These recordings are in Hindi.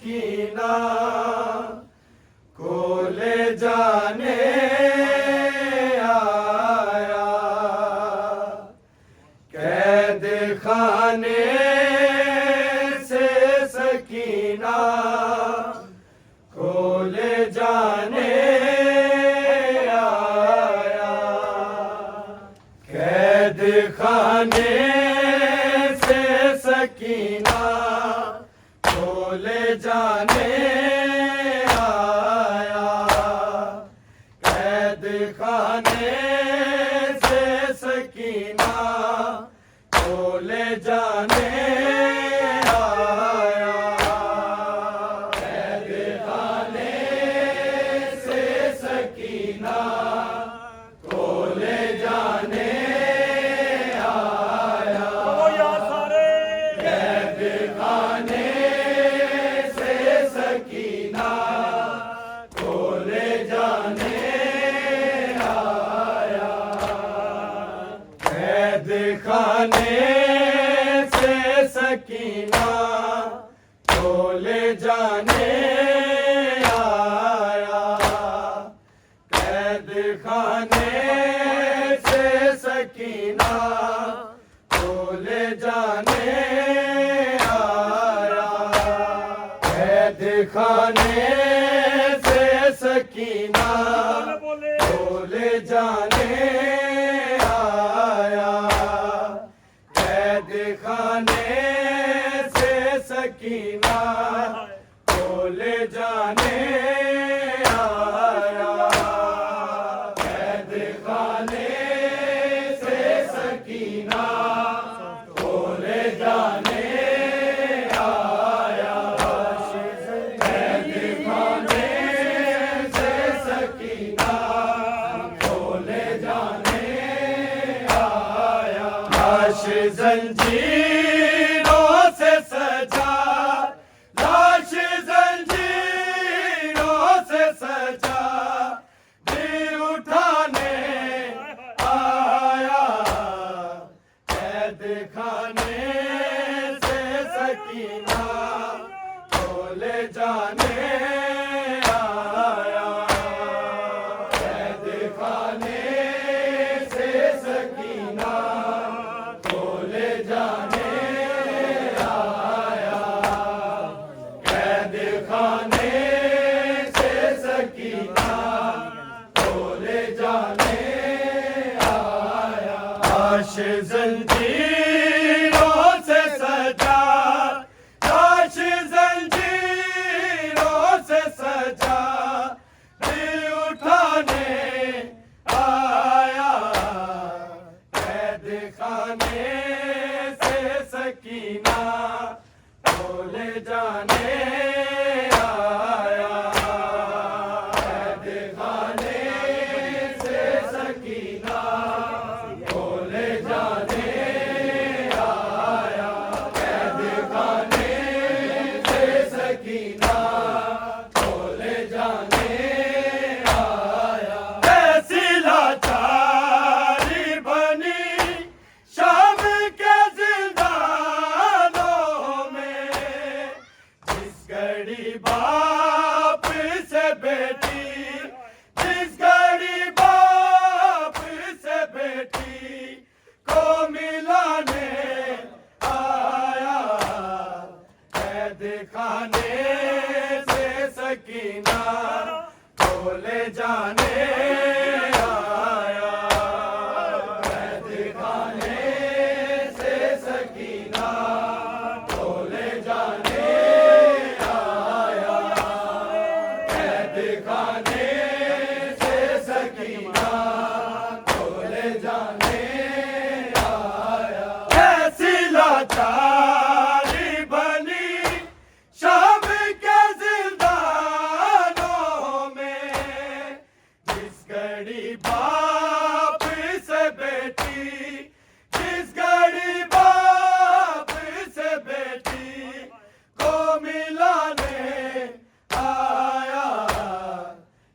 सकीना को ले जाने आया। कैद खाने से सकीना को ले जाने आया। कैद खाने से सकीना को ले जाने आया। कैद खाने से सकीना को ले जाने आया। कैद खाने से सकीना को ले जाने आया। कैद खाने से सकीना को ले जाने आया। कैद खाने से सकीना को ले जाने आया। कैद खाने से सकीना को ले जाने आया। कैद खाने से सकीना को ले जाने आया। कैद खाने से सकीना को ले जाने आया। कैद खाने से सकीना को ले जाने आया। कैद खाने से सकीना को ले जाने आया। लाश जंजीरों से सजा, लाश जंजीरों से सजा दिल उठाने आया। कैद खाने से सकीना को ले जाने आया। कैद खाने से सकीना को ले जाने आया। कैद खाने से सकीना को ले जाने आया। लाश जंजीरों से सजा, लाश जंजीरों से सजा दिल उठाने आया। कैद खाने से सकीना को ले जाने आया। कैद खाने से सकीना को ले जाने आया। कैद खाने से सकीना को ले जाने आया। ऐसी लाचारी बनी शाम के जिंदानों में, जिस घड़ी बाप से बेटी, जिस घड़ी बाप से बेटी को मिलाने आया। कैद खाने से सकीना को ले जाने आया। कैद खाने से सकीना को ले जाने आया। कैद खाने से सकीना को ले जाने आया। ऐसी लाचारी बनी शाम के जिंदानों में, जिस घड़ी बाप से बेटी, जिस घड़ी बाप से बेटी को मिलाने आया।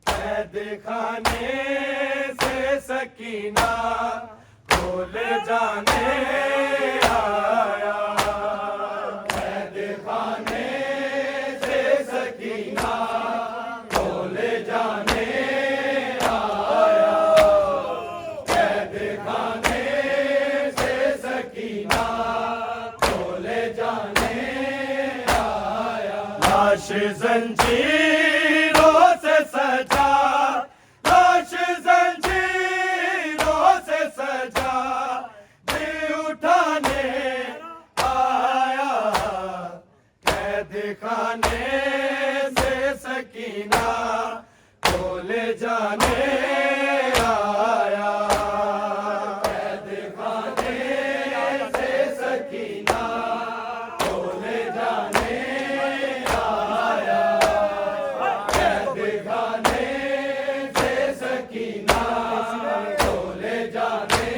कैद खाने से सकीना को ले जाने आया। कैद खाने से लाश जंजीरों से सजा, लाश जंजीरों से सजा, दिल उठाने आया कैद खाने से सकीना को ले जाने आया, कैद खाने से सकीना को ले जाने आया, कैद खाने से सकीना को ले जाने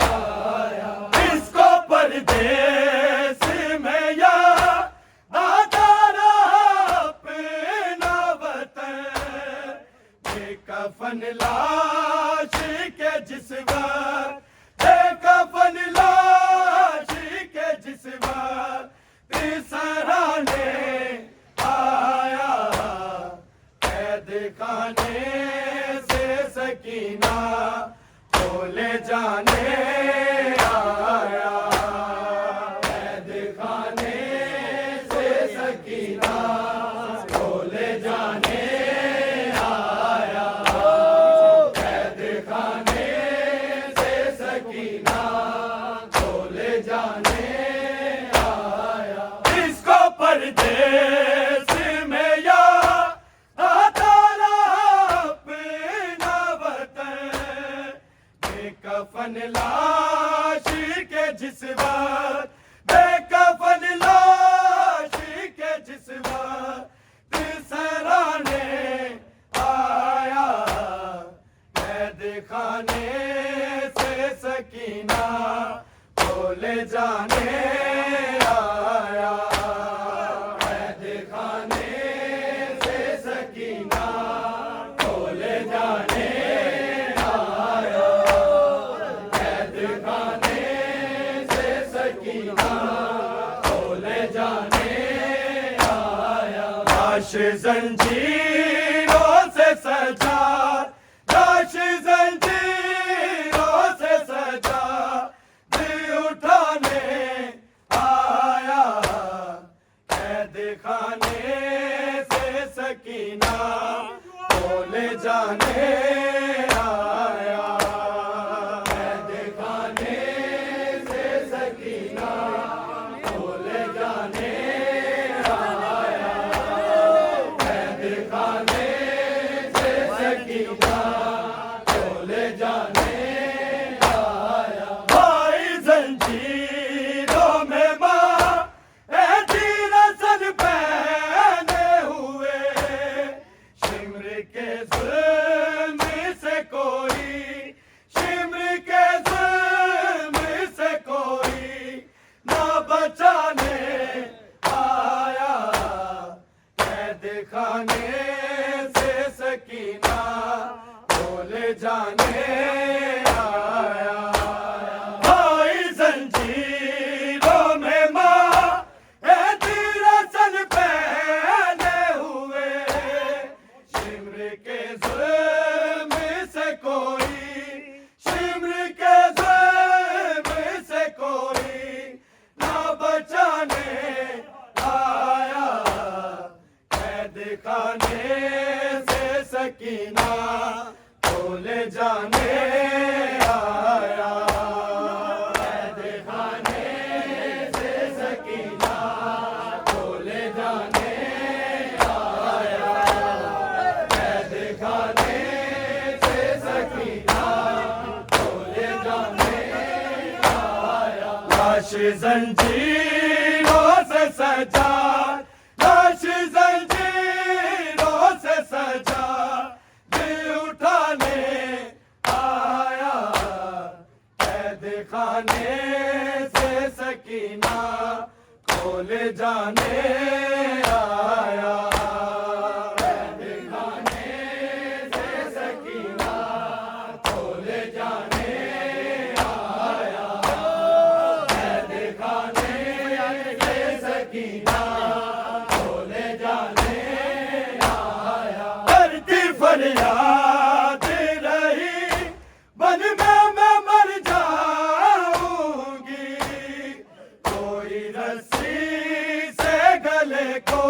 आया। इसको परदेस में या दादारा अपना वतन, बेकफन लाश के जिस वक्त, बेकफन लाश के जिस वक्त सराहने आया, कैद खाने से सकीना को ले जाने आया, कैद खाने से सकीना को ले जाने आया, कैद खाने से सकीना को ले जाने आया। इसको परदेस में या दादारा अपना वतन, बेकफन लाश के जिस वक्त, बेकफन लाश के जिस वक्त सराहने आया, कैद खाने से सकीना को ले जाने आया, कैद खाने से सकीना को ले जाने आया, कैद खाने से सकीना को ले जाने आया। लाश जंजीरों से सजा, लाश जंजीरों से सजा, दिल उठाने आया, कैद खाने से सकीना को ले जाने आया, कैद खाने से सकीना को ले जाने आया, कैद खाने से सकीना को ले जाने आया। भाई जंजीरों में माँ ऐसी रसन पहने हुए, शिमर के जुल्म से कोई, शिमर के जुल्म से कोई ना बचाने आया, कैद खाने से सकीना को ले जाने आया। भाई जंजीरों में माँ ऐसी रसन पहने हुए, शिमर के जुल्म से कोई, शिमर के जुल्म से कोई ना बचाने आया, कैद खाने से सकीना को ले जाने आया, कैद खाने से सकीना को ले जाने आया, कैद खाने से सकीना को ले जाने आया। लाश जंजीरों से सजा, लाश जंजीरों से सजा, दिल उठाने आया, कैद खाने से सकीना को ले जाने आया, कैद खाने से सकीना को ले जाने आया, कैद खाने से सकीना को ले जाने आया। धरती फरियाद रही बन में मैं मर जाऊंगी, कोई रस्सी से गले को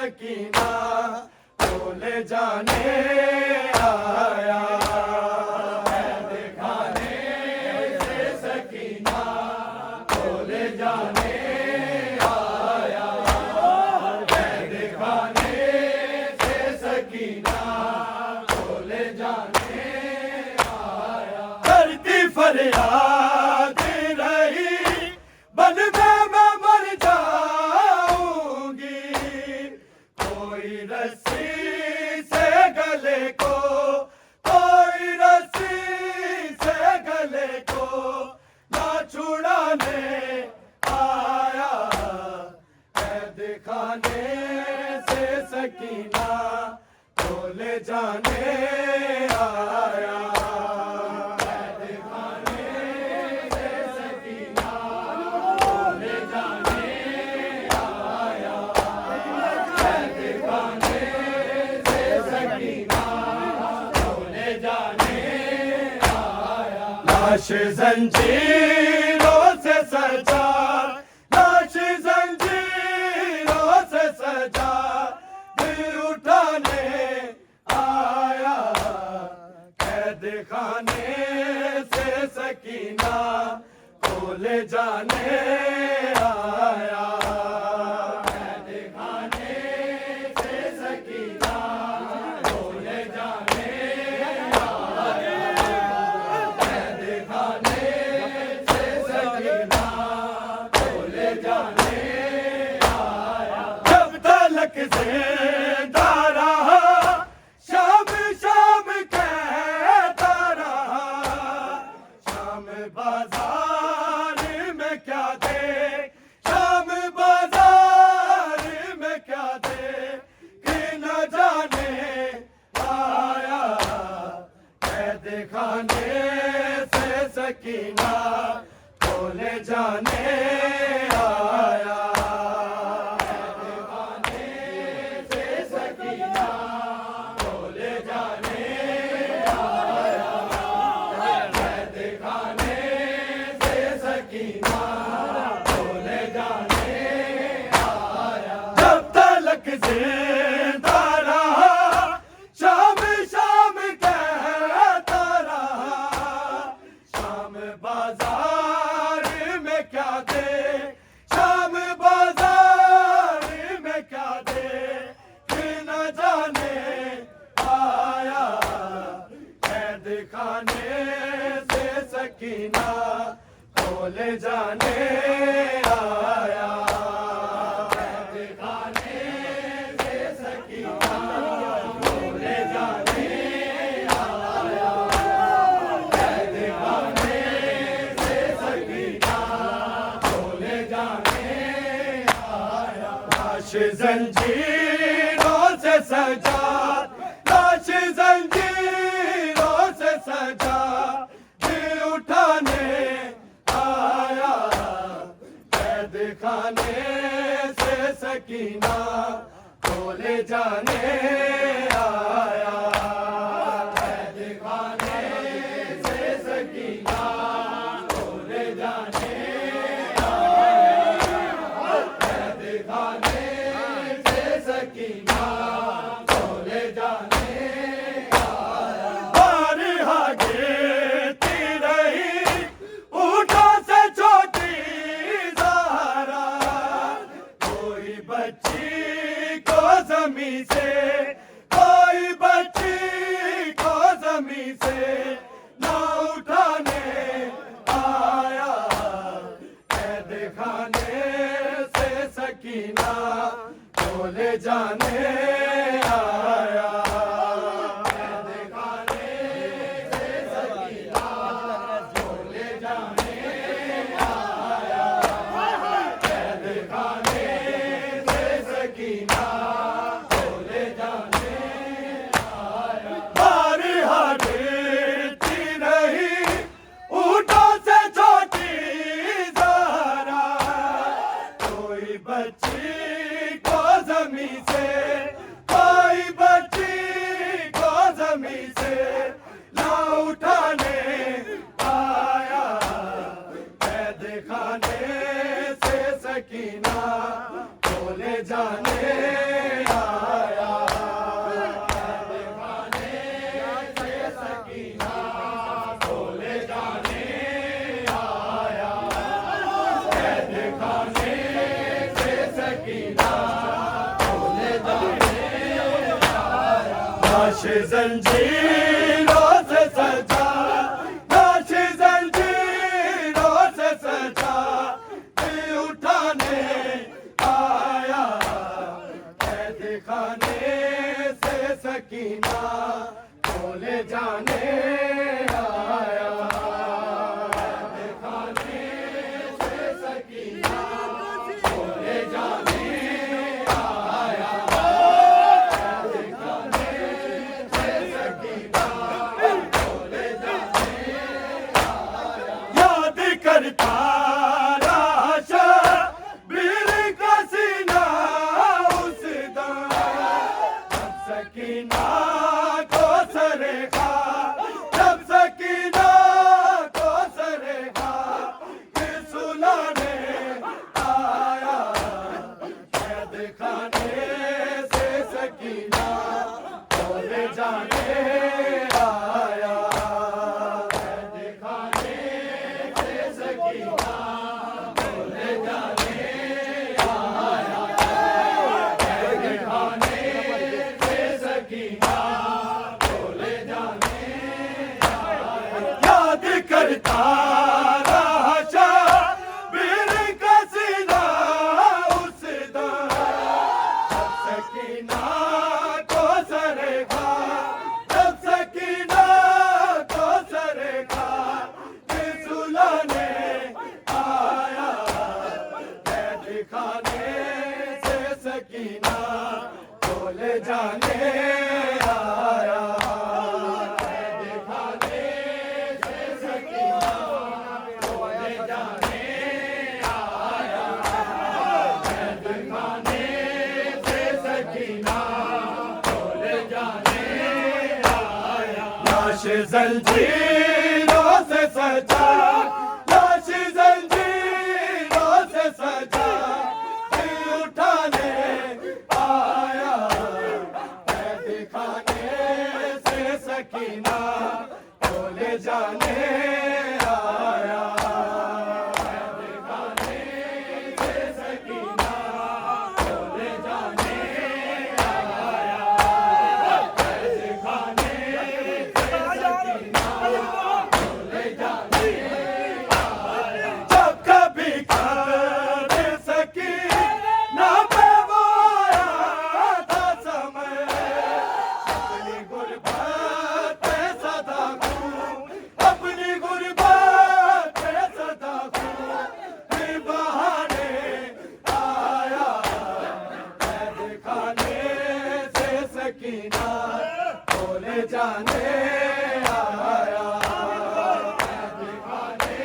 सकीना को ले जाने आया। कैद खाने से सकीना को ले जाने आया। कैद खाने से सकीना को ले जाने आया। करती फरियाद रही बन में मैं मर जाऊंगी। कोई रस्सी से गले को, कोई रस्सी से गले को ना छुड़ाने आया। कैद खाने से सकीना को ले जाने आया। कैद खाने से सकीना को ले जाने आया। कैद खाने से सकीना को ले जाने आया। लाश जंजीरों से सजा, लाश जंजीरों से सजा, दिल उठाने आया। कैद खाने से सकीना को ले जाने आया। कैद खाने से सकीना को ले जाने आया। कैद खाने से सकीना को ले जाने आया। जब तलक जिंदा रहा शाम शाम कहता रहा। शाम बाजार में क्या दे, शाम बाजार में क्या दे कि न जाने आया। कैद खाने से सकीना को ले जाने आया। कैद खाने से सकीना को ले जाने आया। कैद खाने से सकीना को ले जाने आया। जब तलक जिंदा रहा शाम शाम कहता रहा। शाम बाजार में क्या दे, शाम बाजार में क्या दे कि न जाने आया। कैद खाने से सकीना को ले जाने आया। कैद खाने से सकीना को ले जाने आया। कैद खाने से सकीना को ले जाने आया। लाश जंजीरों से सजा, लाश जंजीरों से सजा, दिल उठाने आया। कैद खाने से सकीना को ले जाने आया। कैद खाने से सकीना को ले जाने आया। कैद खाने से सकीना को ले जाने आया। बारिहा गिरती रही ऊँटों से छोटी ज़हरा। कोई बच्ची को ज़मीं से, जंजीरों से सजा, लाश जंजीरों से सजा, दिल उठाने आया, कैद खाने से सकीना को ले जाने आया, कैद खाने से सकीना को ले जाने करता राशा बीर का सीना उस दम, जब सकीना को सरेगा, जब सकीना को सरेगा, फिर सुलाने आया, कैद खाने से सकीना को ले जाने आया, कैद खाने करता राशा बीर का सीना उस दम, जब सकीना को सरेगा, जब सकीना को सरेगा, फिर सुलाने आया, कैद खाने से सकीना को ले जाने आया, कैद खाने लाश जंजीरों से सजा, लाश जंजीरों से सजा, दिल उठाने आया, कैद खाने से सकीना को ले जाने आया, कैद खाने से सकीना को ले जाने आया, कैद खाने जब कभी कर सकी ना पे वो आया था समय, अपनी गुरबत पे सदा हूँ, अपनी गुरबत पे सदा हूँ, फिर बहाने आया, कैद खाने से सकीना को ले जाने आया, कैद खाने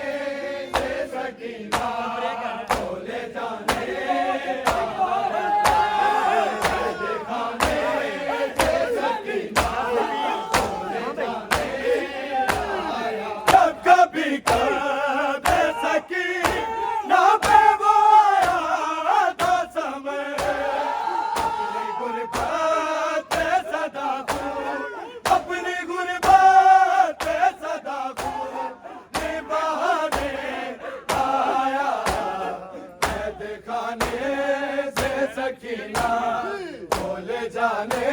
से सकीना को ले जाने आया, कैद खाने से सकीना को ले जाने आया, जब कभी कर सकी ना पे वो आया था समय, अपनी गुरबत पे सदा हूँ, अपनी गुरबत पे सदा हूँ, निभाने आया, कैद खाने से सकीना को ले जाने